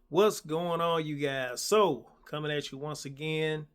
What's going on, you guys? So, coming at you once again.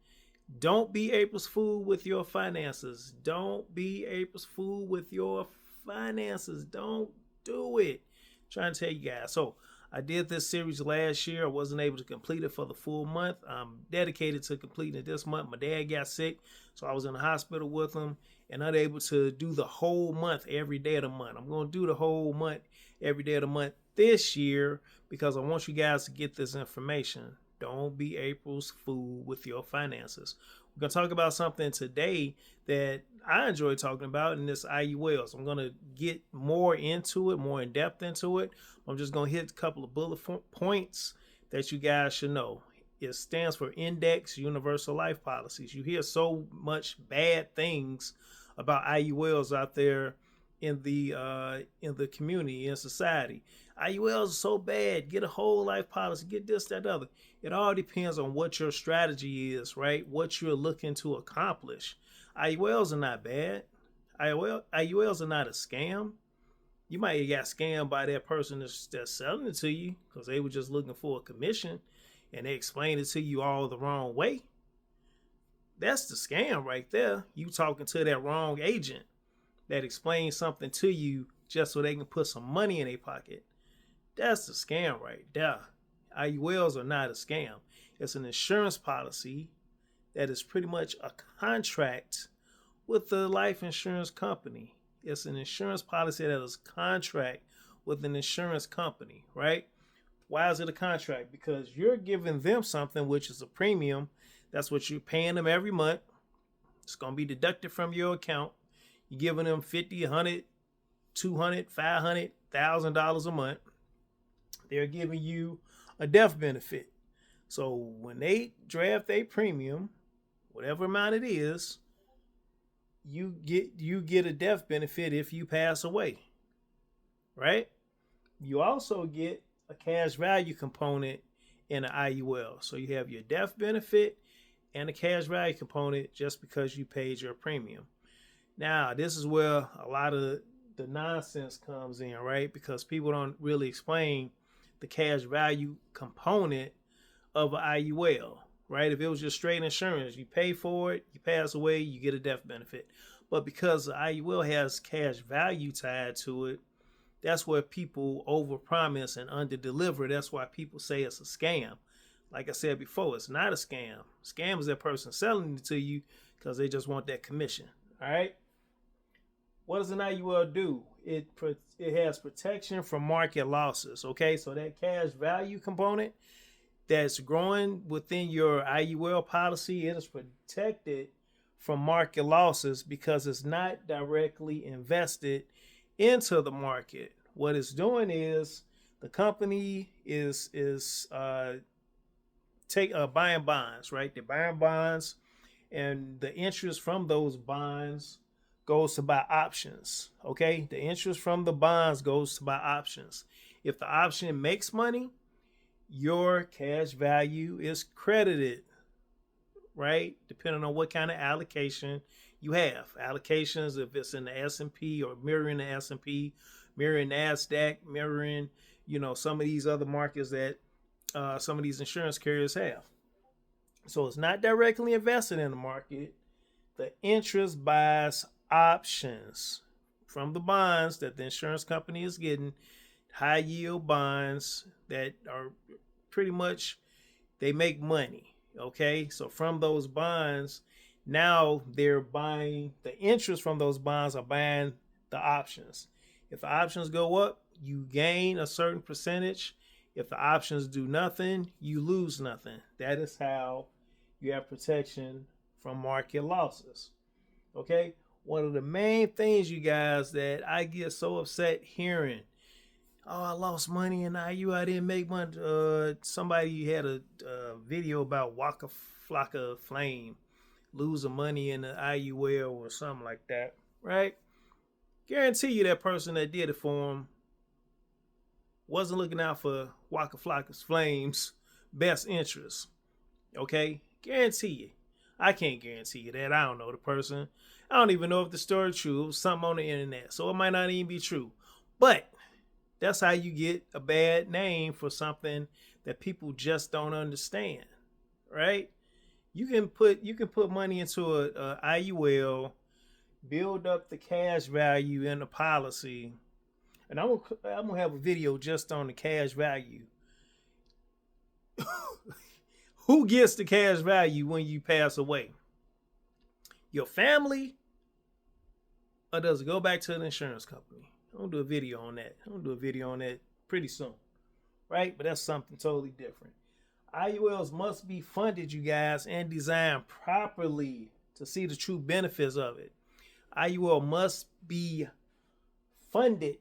Don't be April's fool with your finances. Don't be April's fool with your finances. Don't do it. I'm trying to tell you guys. So, I did this series last year. I wasn't able to complete it for the full month. I'm dedicated to completing it this month. My dad got sick, so I was in the hospital with him and unable to do the whole month every day of the month. I'm going to do the whole month every day of the month this year because I want you guys to get this information. Don't be April's fool with your finances. We're going to talk about something today that I enjoy talking about, and this IULs. I'm going to get more into it, more in depth into it. I'm just going to hit a couple of bullet points that you guys should know. It stands for Index Universal Life Policies. You hear so much bad things about IULs out there in the community, in society. IULs are so bad. Get a whole life policy. Get this, that, other. It all depends on what your strategy is, right? What you're looking to accomplish. IULs are not bad. IULs are not a scam. You might have got scammed by that person that's selling it to you because they were just looking for a commission and they explained it to you all the wrong way. That's the scam right there. You talking to that wrong agent that explains something to you just so they can put some money in their pocket. That's the scam right there. IULs are not a scam. It's an insurance policy that is pretty much a contract with the life insurance company. It's an insurance policy that is a contract with an insurance company, right? Why is it a contract? Because you're giving them something, which is a premium. That's what you're paying them every month. It's going to be deducted from your account. You're giving them $50, $100, $200, $500, $1,000 a month. They're giving you a death benefit. So when they draft a premium, whatever amount it is, you get a death benefit if you pass away, right? You also get a cash value component in an IUL. So you have your death benefit and a cash value component just because you paid your premium. Now, this is where a lot of the nonsense comes in, right? Because people don't really explain the cash value component of an IUL, right? If it was just straight insurance, you pay for it, you pass away, you get a death benefit. But because the IUL has cash value tied to it, that's where people overpromise and underdeliver. That's why people say it's a scam. Like I said before, it's not a scam. Scam is that person selling it to you because they just want that commission. All right. What does an IUL do? It has protection from market losses. Okay, so that cash value component that's growing within your IUL policy, it is protected from market losses because it's not directly invested into the market. What it's doing is the company is buying bonds, right? They're buying bonds, and the interest from those bonds goes to buy options. Okay, the interest from the bonds goes to buy options. If the option makes money, your cash value is credited, right? Depending on what kind of allocation you have. Allocations, if it's in the S&P or mirroring the S&P, mirroring NASDAQ, mirroring, some of these other markets that some of these insurance carriers have. So it's not directly invested in the market. The interest buys options from the bonds that the insurance company is getting, high yield bonds that are pretty much, they make money. Okay, so from those bonds, now they're buying the interest from those bonds are buying the options. If the options go up, you gain a certain percentage. If the options do nothing, you lose nothing. That is how you have protection from market losses. Okay, one of the main things, you guys, that I get so upset hearing, oh, I lost money in IU, I didn't make money. Somebody had a video about Waka Flocka Flame losing money in the IUL or something like that, right? Guarantee you that person that did it for him wasn't looking out for Waka Flocka's Flame's best interest. Okay? Guarantee you. I can't guarantee you that. I don't know the person. I don't even know if the story is true. It was something on the internet. So it might not even be true. But That's how you get a bad name for something that people just don't understand, right? You can put money into a IUL, build up the cash value in the policy, and I'm gonna have a video just on the cash value. Who gets the cash value when you pass away? Your family, or does it go back to the insurance company? I'm gonna do a video on that. I'm gonna do a video on that pretty soon, right? But that's something totally different. IULs must be funded, you guys, and designed properly to see the true benefits of it. IUL must be funded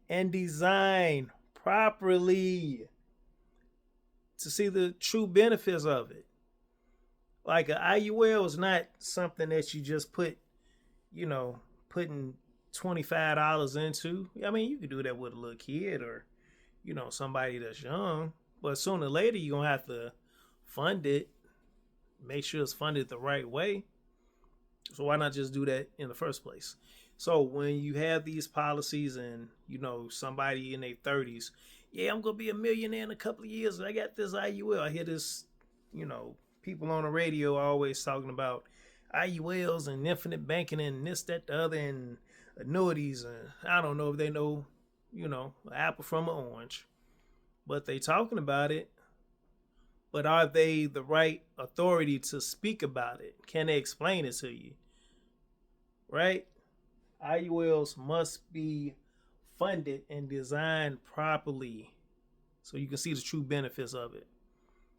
and designed properly to see the true benefits of it. Like an IUL is not something that you just putting $25 into. I mean, you could do that with a little kid or, somebody that's young. But sooner or later, you're going to have to fund it. Make sure it's funded the right way. So why not just do that in the first place? So when you have these policies and, somebody in their 30s, yeah, I'm going to be a millionaire in a couple of years. I got this IUL. I hear this, people on the radio always talking about IULs and infinite banking and this, that, the other, and annuities. And I don't know if they know, an apple from an orange. But they talking about it. But are they the right authority to speak about it? Can they explain it to you? Right? IULs must be funded and designed properly so you can see the true benefits of it.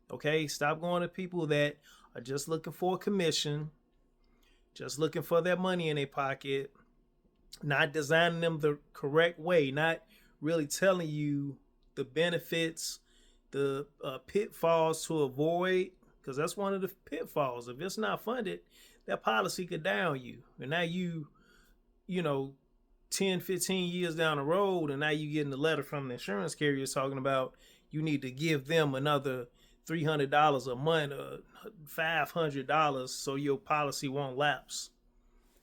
Okay? Stop going to people that are just looking for a commission, just looking for their money in their pocket, not designing them the correct way, not really telling you the benefits, the pitfalls to avoid, because that's one of the pitfalls. If it's not funded, that policy could down you. And now you 10, 15 years down the road, and now you getting a letter from the insurance carrier talking about you need to give them another $300 a month or $500 so your policy won't lapse.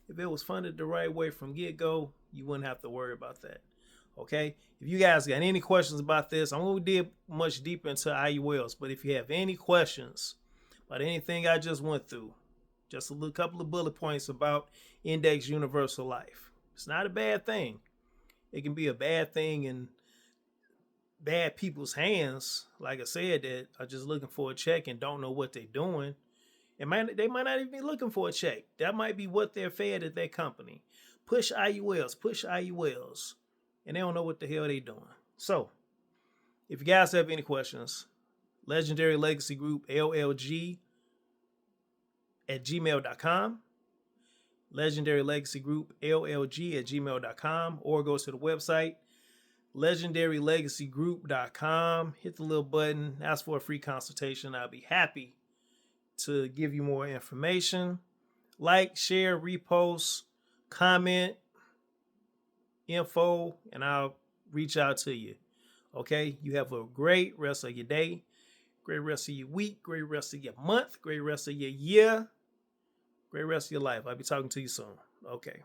If it was funded the right way from get-go, you wouldn't have to worry about that. Okay? If you guys got any questions about this, I won't dig much deeper into IULs, but if you have any questions about anything I just went through, just a little couple of bullet points about Index Universal Life. It's not a bad thing. It can be a bad thing in bad people's hands, like I said, that are just looking for a check and don't know what they're doing. They might not even be looking for a check. That might be what they're fed at their company. Push IULs. And they don't know what the hell they're doing. So, if you guys have any questions, Legendary Legacy Group, LLG, at gmail.com. Legendary Legacy Group, LLG, at gmail.com. Or go to the website, legendarylegacygroup.com. Hit the little button, ask for a free consultation. I'll be happy to give you more information. Like, share, repost, comment, info, and I'll reach out to you. Okay? You have a great rest of your day, great rest of your week, great rest of your month, great rest of your year, great rest of your life. I'll be talking to you soon. Okay.